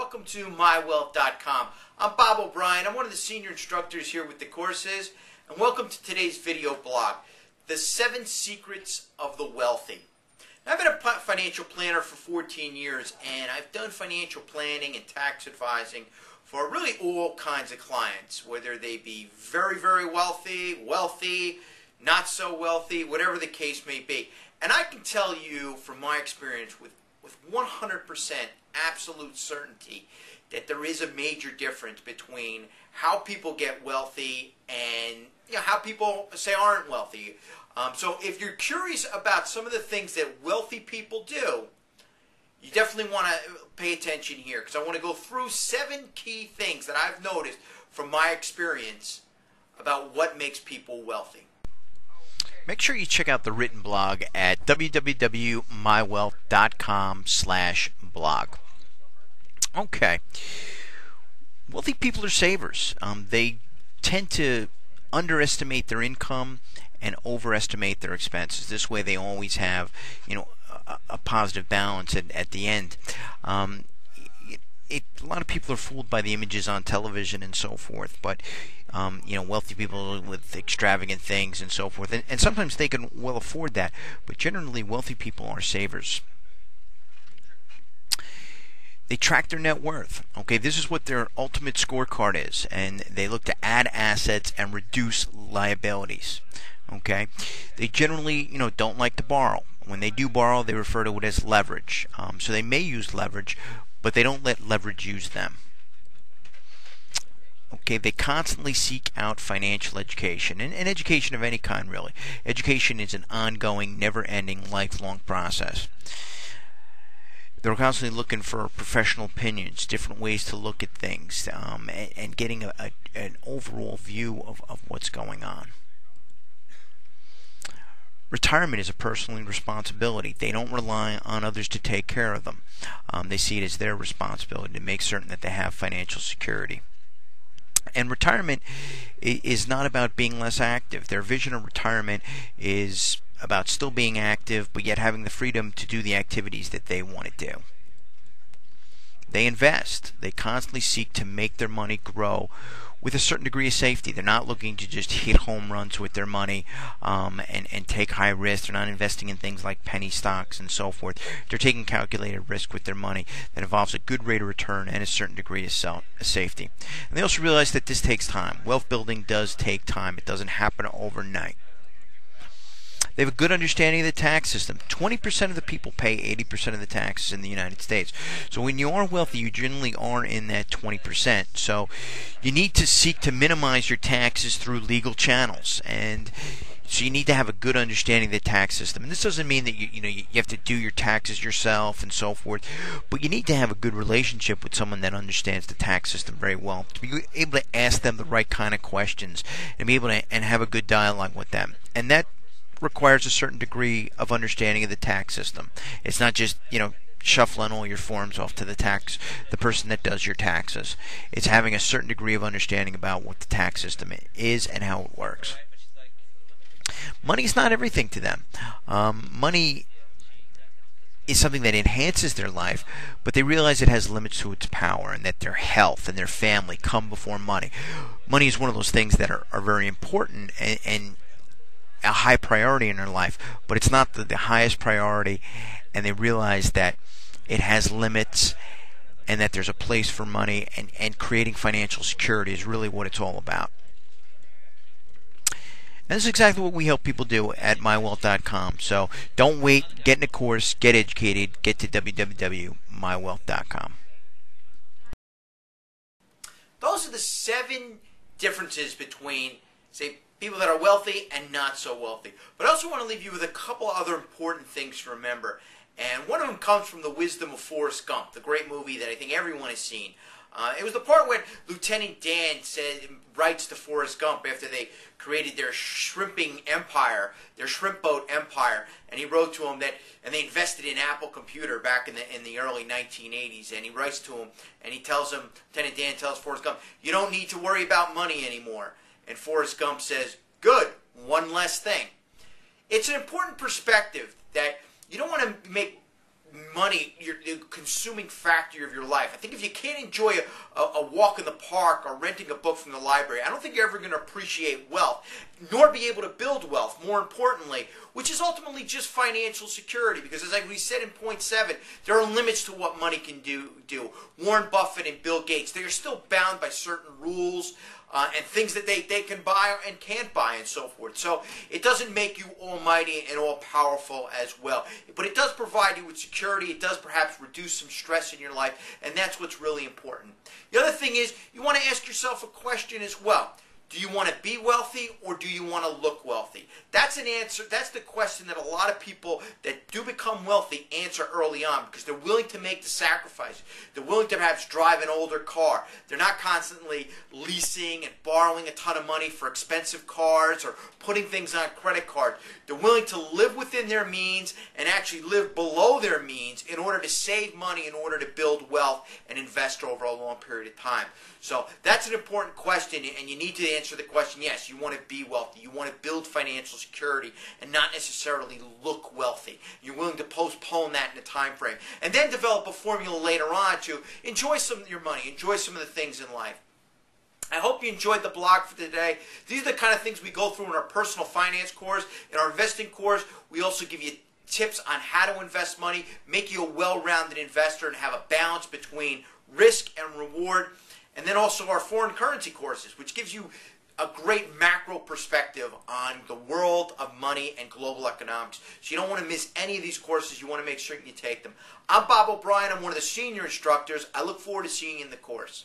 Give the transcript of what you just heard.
welcome to MyWealth.com. I'm Bob O'Brien. I'm one of the senior instructors here with the courses, and welcome to today's video blog, The 7 Secrets of the Wealthy. Now, I've been a financial planner for 14 years, and I've done financial planning and tax advising for really all kinds of clients, whether they be very, very wealthy, not so wealthy, whatever the case may be. And I can tell you from my experience with 100% absolute certainty that there is a major difference between how people get wealthy and how people say aren't wealthy. So if you're curious about some of the things that wealthy people do, you definitely want to pay attention here, because I want to go through 7 key things that I've noticed from my experience about what makes people wealthy. Make sure you check out the written blog at www.mywealth.com/blog. Okay. Wealthy people are savers. They tend to underestimate their income and overestimate their expenses. This way they always have, a positive balance at the end. A lot of people are fooled by the images on television and so forth, but wealthy people with extravagant things and so forth, and sometimes they can well afford that, but generally wealthy people are savers. They track their net worth. Okay, this is what their ultimate scorecard is, and they look to add assets and reduce liabilities. Okay, they generally don't like to borrow. When they do borrow, they refer to it as leverage. So they may use leverage, but they don't let leverage use them. Okay, they constantly seek out financial education, and education of any kind, really. Education is an ongoing, never-ending, lifelong process. They're constantly looking for professional opinions, different ways to look at things, and getting an overall view of what's going on. Retirement is a personal responsibility. They don't rely on others to take care of them. They see it as their responsibility to make certain that they have financial security. And retirement is not about being less active. Their vision of retirement is about still being active, but yet having the freedom to do the activities that they want to do. They invest. They constantly seek to make their money grow with a certain degree of safety. They're not looking to just hit home runs with their money and take high risk. They're not investing in things like penny stocks and so forth. They're taking calculated risk with their money that involves a good rate of return and a certain degree of safety. And they also realize that this takes time. Wealth building does take time. It doesn't happen overnight. They have a good understanding of the tax system. 20% of the people pay 80% of the taxes in the United States. So when you are wealthy, you generally are in that 20%. So you need to seek to minimize your taxes through legal channels. And so you need to have a good understanding of the tax system. And this doesn't mean that you have to do your taxes yourself and so forth. But you need to have a good relationship with someone that understands the tax system very well, to be able to ask them the right kind of questions and be able to and have a good dialogue with them. And that requires a certain degree of understanding of the tax system. It's not just, shuffling all your forms off to the person that does your taxes. It's having a certain degree of understanding about what the tax system is and how it works. Money is not everything to them. Money is something that enhances their life, but they realize it has limits to its power, and that their health and their family come before money. Money is one of those things that are very important and a high priority in their life, but it's not the highest priority, and they realize that it has limits and that there's a place for money, and creating financial security is really what it's all about. And this is exactly what we help people do at MyWealth.com. So don't wait, get in a course, get educated, get to www.mywealth.com. Those are the 7 differences between, say, people that are wealthy and not so wealthy. But I also want to leave you with a couple other important things to remember. And one of them comes from the wisdom of Forrest Gump, the great movie that I think everyone has seen. It was the part when Lieutenant Dan writes to Forrest Gump after they created their shrimping empire, their shrimp boat empire, and he wrote to him that, and they invested in Apple Computer back in the early 1980s, and he writes to him, and he tells him, Lieutenant Dan tells Forrest Gump, you don't need to worry about money anymore. And Forrest Gump says, good, one less thing. It's an important perspective that you don't want to make money the consuming factor of your life. I think if you can't enjoy a walk in the park or renting a book from the library, I don't think you're ever going to appreciate wealth, nor be able to build wealth, more importantly, which is ultimately just financial security. Because as we said in point 7, there are limits to what money can do. Warren Buffett and Bill Gates, they are still bound by certain rules and things that they can buy and can't buy and so forth. So it doesn't make you almighty and all-powerful as well. But it does provide you with security. It does perhaps reduce some stress in your life, and that's what's really important. The other thing is you want to ask yourself a question as well. Do you want to be wealthy or do you want to look wealthy? That's an answer. That's the question that a lot of people that do become wealthy answer early on, because they're willing to make the sacrifice. They're willing to perhaps drive an older car. They're not constantly leasing and borrowing a ton of money for expensive cars or putting things on credit cards. They're willing to live within their means and actually live below their means in order to save money, in order to build wealth and invest over a long period of time. So that's an important question, and you need to answer the question, yes, you want to be wealthy. You want to build financial security and not necessarily look wealthy. You're willing to postpone that in a time frame. And then develop a formula later on to enjoy some of your money, enjoy some of the things in life. I hope you enjoyed the blog for today. These are the kind of things we go through in our personal finance course. In our investing course, we also give you tips on how to invest money, make you a well-rounded investor, and have a balance between risk and reward. And then also our foreign currency courses, which gives you a great macro perspective on the world of money and global economics. So you don't want to miss any of these courses. You want to make sure you take them. I'm Bob O'Brien. I'm one of the senior instructors. I look forward to seeing you in the course.